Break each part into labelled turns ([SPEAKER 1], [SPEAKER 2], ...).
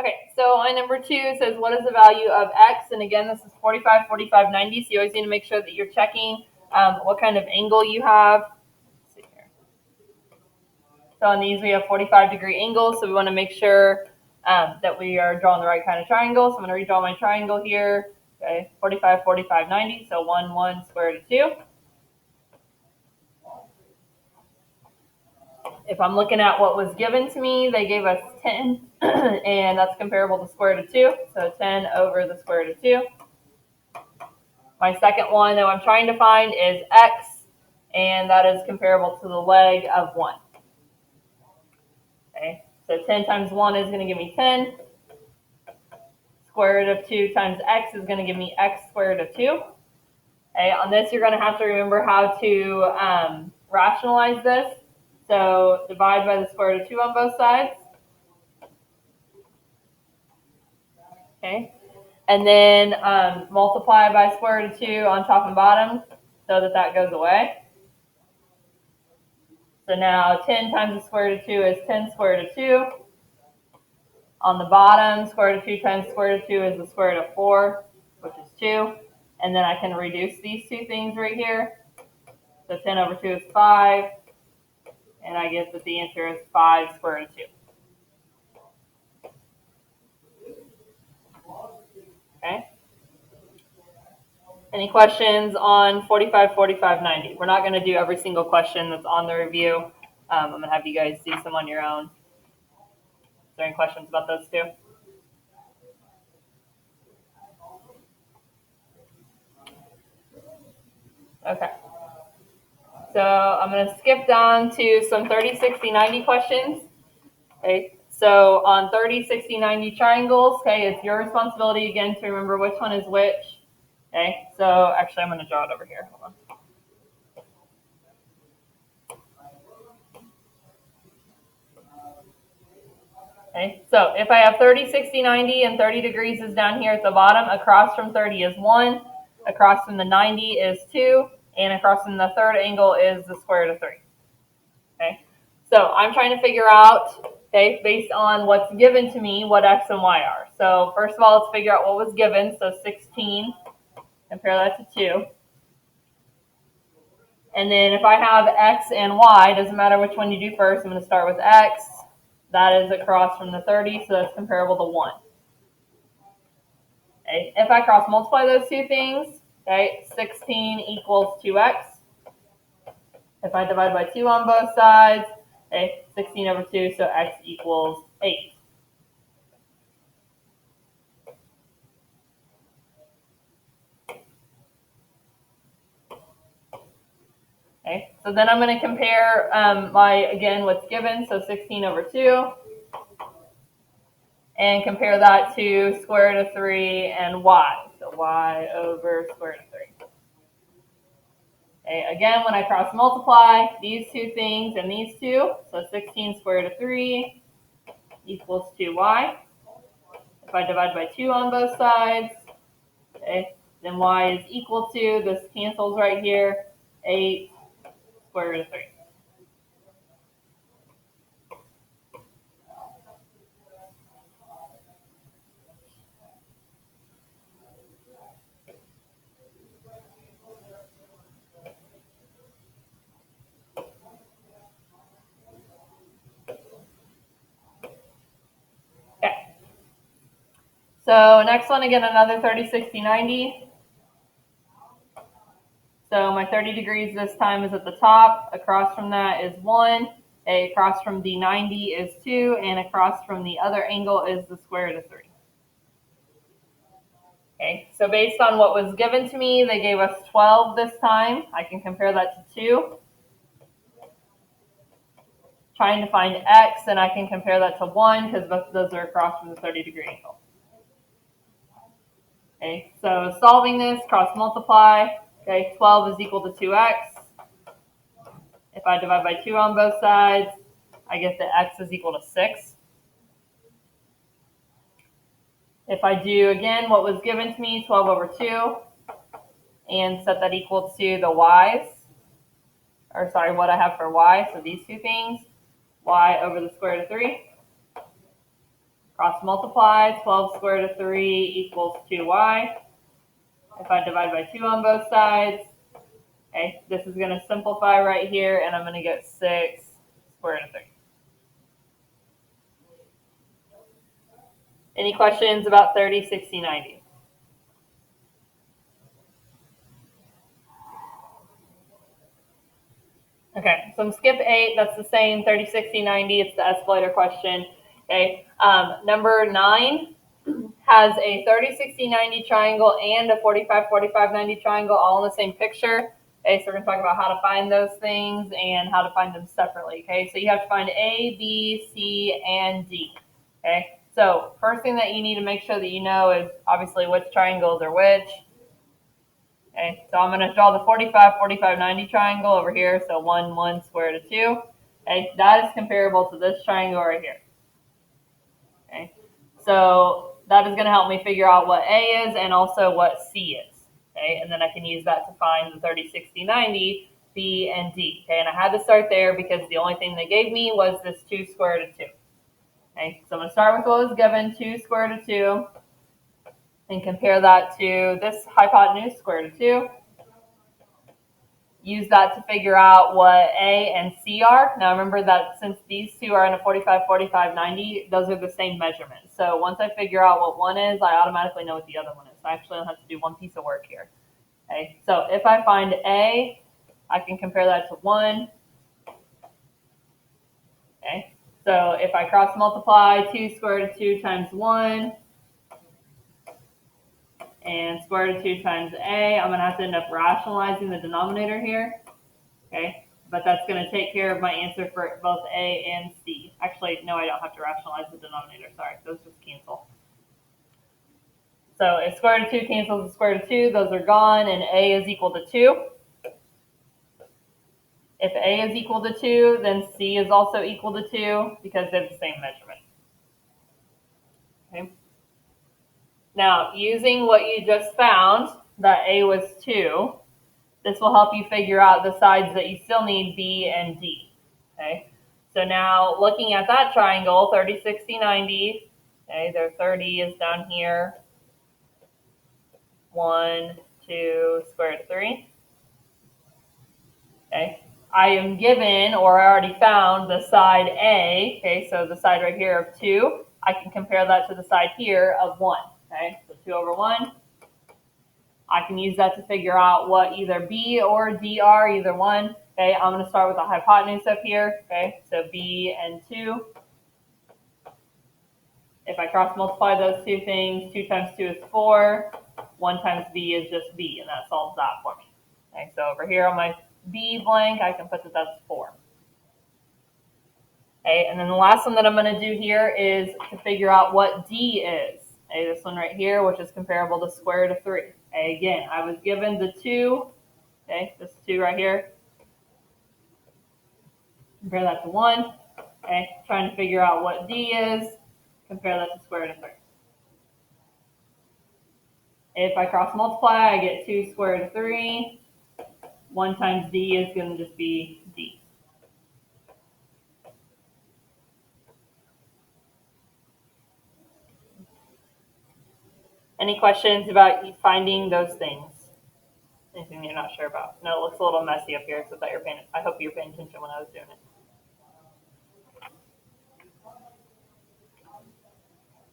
[SPEAKER 1] Okay, so on number 2, it says, what is the value of x? And again, this is 45, 45, 90, so you always need to make sure that you're checking what kind of angle you have. Let's see here. So on these, we have 45-degree angles, so we want to make sure that we are drawing the right kind of triangle. So I'm going to redraw my triangle here. Okay, 45, 45, 90, so 1, 1, square root of 2. If I'm looking at what was given to me, they gave us 10, and that's comparable to square root of 2, so 10 over the square root of 2. My second one that I'm trying to find is x, and that is comparable to the leg of 1. Okay, so 10 times 1 is going to give me 10. Square root of 2 times x is going to give me x squared of 2. Okay, on this, you're going to have to remember how to rationalize this. So divide by the square root of 2 on both sides. Okay, and then multiply by square root of 2 on top and bottom so that that goes away. So now 10 times the square root of 2 is 10 square root of 2. On the bottom, square root of 2 times square root of 2 is the square root of 4, which is 2. And then I can reduce these two things right here. So 10 over 2 is 5. And I get that the answer is 5 square root of 2. Okay. Any questions on 45, 45, 90? We're not going to do every single question that's on the review. I'm going to have you guys do some on your own. Is there any questions about those two? Okay. So I'm going to skip down to some 30, 60, 90 questions. Okay. So on 30, 60, 90 triangles, okay, it's your responsibility again to remember which one is which. Okay. So actually, I'm going to draw it over here. Hold on. Okay, so if I have 30, 60, 90, and 30 degrees is down here at the bottom, across from 30 is 1, across from the 90 is 2, and across from the third angle is the square root of 3. Okay, so I'm trying to figure out, okay, based on what's given to me, what x and y are. So first of all, let's figure out what was given. So 16, compare that to 2. And then if I have x and y, doesn't matter which one you do first, I'm going to start with x. That is across from the 30, so that's comparable to 1. Okay. If I cross multiply those two things, okay, 16 equals 2x. If I divide by 2 on both sides, okay, 16 over 2, so x equals 8. Okay, so then I'm going to compare again, what's given, so 16 over 2, and compare that to square root of 3 and y, so y over square root of 3. Okay, again, when I cross multiply these two things and these two, so 16 square root of 3 equals 2y. If I divide by 2 on both sides, okay, then y is equal to, this cancels right here, 8 square root of 3. Okay. So next one, again, another 30, 60, 90. So my 30 degrees this time is at the top. Across from that is 1. Across from the 90 is 2. And across from the other angle is the square root of 3. Okay, so based on what was given to me, they gave us 12 this time. I can compare that to 2. Trying to find x, and I can compare that to 1 because both of those are across from the 30-degree angle. Okay, so solving this, cross multiply. Okay, 12 is equal to 2x. If I divide by 2 on both sides, I get that x is equal to 6. If I do, again, what was given to me, 12 over 2, and set that equal to the y's, or sorry, what I have for y, so these two things, y over the square root of 3. Cross multiply, 12 square root of 3 equals 2y. If I divide by 2 on both sides, okay, this is going to simplify right here, and I'm going to get 6 square root of 3. Any questions about 30, 60, 90? Okay, so I'm skip 8. That's the same, 30, 60, 90. It's the escalator question. Okay, number 9 has a 30, 60, 90 triangle and a 45, 45, 90 triangle all in the same picture. Okay, so we're going to talk about how to find those things and how to find them separately. Okay, so you have to find A, B, C, and D. Okay, so first thing that you need to make sure that you know is obviously which triangles are which. Okay, so I'm going to draw the 45, 45, 90 triangle over here. So 1, 1, square root of 2. Okay, that is comparable to this triangle right here. Okay, so that is going to help me figure out what A is and also what C is. Okay, and then I can use that to find the 30, 60, 90, B, and D. Okay, and I had to start there because the only thing they gave me was this 2 square root of 2. Okay, so I'm going to start with what was given, 2 square root of 2, and compare that to this hypotenuse, square root of 2. Use that to figure out what A and C are. Now remember that since these two are in a 45, 45, 90, those are the same measurement. So once I figure out what one is, I automatically know what the other one is. So I actually don't have to do one piece of work here. Okay, so if I find A, I can compare that to 1. Okay, so if I cross multiply 2 square root of 2 times 1 and square root of 2 times A, I'm going to have to end up rationalizing the denominator here. Okay, but that's going to take care of my answer for both A and C. Actually, no, I don't have to rationalize the denominator. Sorry, those just cancel. So if square root of 2 cancels with square root of 2, those are gone, and A is equal to 2. If A is equal to 2, then C is also equal to 2 because they're the same measurement. Okay. Now, using what you just found, that A was 2, this will help you figure out the sides that you still need, B and D. Okay. So now looking at that triangle, 30, 60, 90, okay, their 30 is down here. 1, 2, square root of 3. Okay. I am given, or I already found, the side A. Okay, so the side right here of 2. I can compare that to the side here of 1. Okay, so 2 over 1. I can use that to figure out what either B or D are, either one. Okay, I'm going to start with the hypotenuse up here. Okay, so B and 2. If I cross multiply those two things, 2 times 2 is 4. 1 times B is just B, and that solves that for me. Okay, so over here on my B blank, I can put that that's 4. Okay, and then the last one that I'm going to do here is to figure out what D is. Okay, this one right here, which is comparable to square root of 3. Okay, again, I was given the 2. Okay, this 2 right here. Compare that to 1. Okay, trying to figure out what D is. Compare that to square root of 3. If I cross multiply, I get 2 square root of 3. 1 times D is going to just be D. Any questions about finding those things? Anything you're not sure about? No, it looks a little messy up here, so I hope you were paying attention when I was doing it.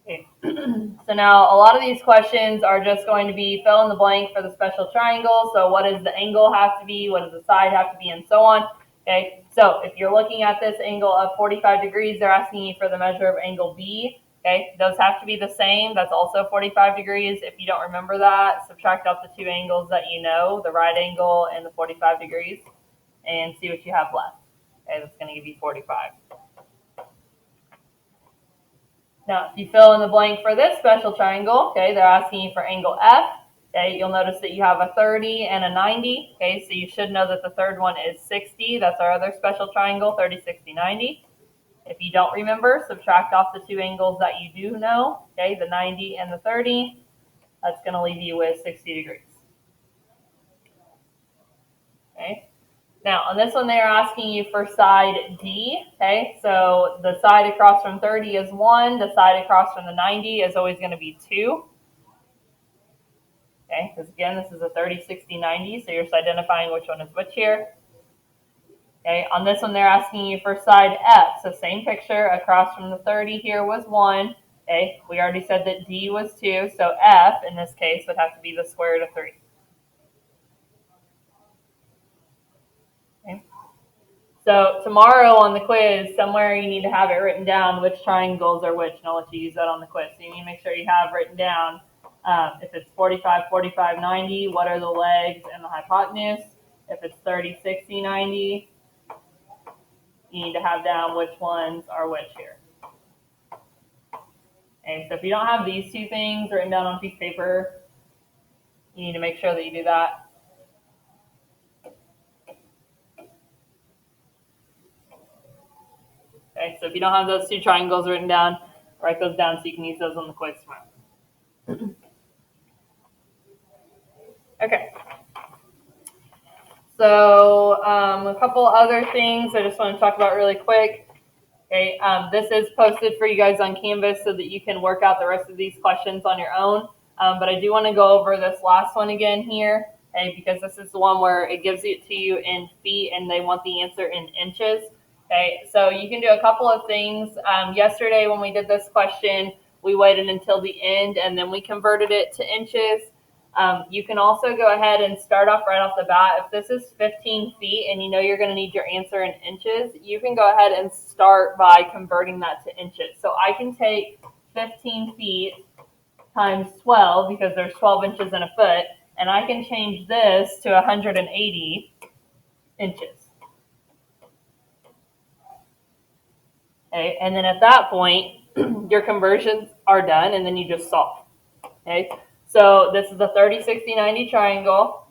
[SPEAKER 1] Okay. So now a lot of these questions are just going to be fill in the blank for the special triangle. So what does the angle have to be? What does the side have to be? And so on. Okay. So if you're looking at this angle of 45 degrees, they're asking you for the measure of angle B. Okay. Those have to be the same. That's also 45 degrees. If you don't remember that, subtract out the two angles that you know, the right angle and the 45 degrees, and see what you have left. Okay. That's going to give you 45. Now, if you fill in the blank for this special triangle, okay, they're asking you for angle F. Okay, you'll notice that you have a 30 and a 90. Okay, so you should know that the third one is 60. That's our other special triangle, 30, 60, 90. If you don't remember, subtract off the two angles that you do know, okay, the 90 and the 30. That's going to leave you with 60 degrees. Okay. Now, on this one, they're asking you for side D, okay? So the side across from 30 is 1. The side across from the 90 is always going to be 2. Okay, because again, this is a 30, 60, 90, so you're just identifying which one is which here. Okay, on this one, they're asking you for side F. So same picture, across from the 30 here was 1. Okay, we already said that D was 2, so F, in this case, would have to be the square root of 3. Okay. So tomorrow on the quiz, somewhere you need to have it written down which triangles are which, and I'll let you use that on the quiz. So you need to make sure you have written down if it's 45, 45, 90, what are the legs and the hypotenuse. If it's 30, 60, 90, you need to have down which ones are which here. Okay, so if you don't have these two things written down on a piece of paper, you need to make sure that you do that. Okay, so if you don't have those two triangles written down, write those down so you can use those on the quiz tomorrow. Okay. So a couple other things I just want to talk about really quick. Okay, this is posted for you guys on Canvas so that you can work out the rest of these questions on your own. But I do want to go over this last one again here, okay, because this is the one where it gives it to you in feet and they want the answer in inches. Okay, so you can do a couple of things. Yesterday when we did this question, we waited until the end and then we converted it to inches. You can also go ahead and start off right off the bat. If this is 15 feet and you know you're going to need your answer in inches, you can go ahead and start by converting that to inches. So I can take 15 feet times 12 because there's 12 inches in a foot, and I can change this to 180 inches. Okay, and then at that point, your conversions are done, and then you just solve. Okay, so this is a 30, 60, 90 triangle.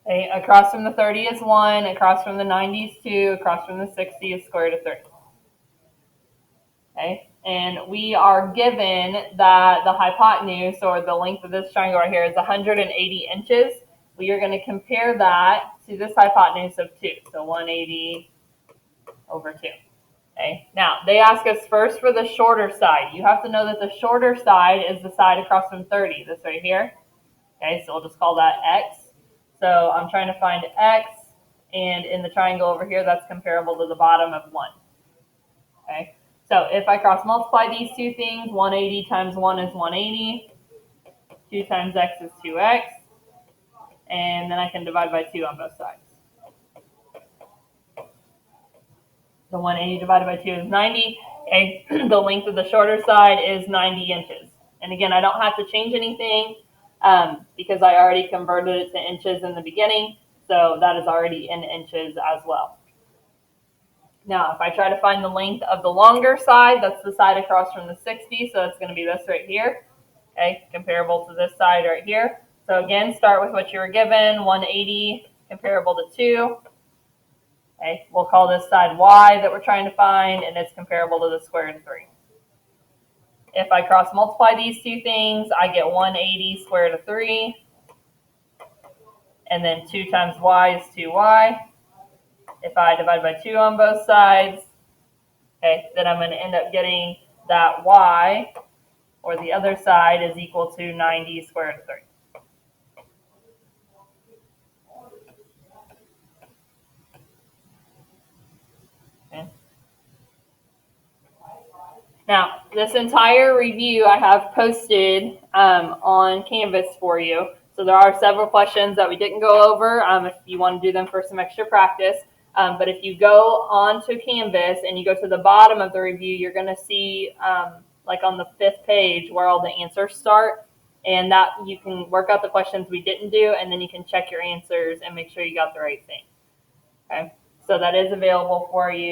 [SPEAKER 1] Okay, across from the 30 is 1, across from the 90 is 2, across from the 60 is square root of 30. Okay, and we are given that the hypotenuse, or the length of this triangle right here, is 180 inches. We are going to compare that to this hypotenuse of 2, so 180 over 2. Okay, now they ask us first for the shorter side. You have to know that the shorter side is the side across from 30, this right here. Okay, so we'll just call that x. So I'm trying to find x, and in the triangle over here, that's comparable to the bottom of 1. Okay, so if I cross multiply these two things, 180 times 1 is 180, 2 times x is 2x, and then I can divide by 2 on both sides. So 180 divided by 2 is 90. Okay, the length of the shorter side is 90 inches. And again, I don't have to change anything because I already converted it to inches in the beginning. So that is already in inches as well. Now, if I try to find the length of the longer side, that's the side across from the 60. So it's going to be this right here. Okay, comparable to this side right here. So again, start with what you were given, 180 comparable to 2. Okay, we'll call this side y that we're trying to find, and it's comparable to the square root of 3. If I cross multiply these two things, I get 180 square root of 3, and then 2 times y is 2y. If I divide by 2 on both sides, okay, then I'm going to end up getting that y, or the other side, is equal to 90 square root of 3. Okay. Now, this entire review I have posted on Canvas for you. So there are several questions that we didn't go over if you want to do them for some extra practice. But if you go onto Canvas and you go to the bottom of the review, you're going to see like on the 5th page where all the answers start. And that you can work out the questions we didn't do, and then you can check your answers and make sure you got the right thing. Okay, so that is available for you.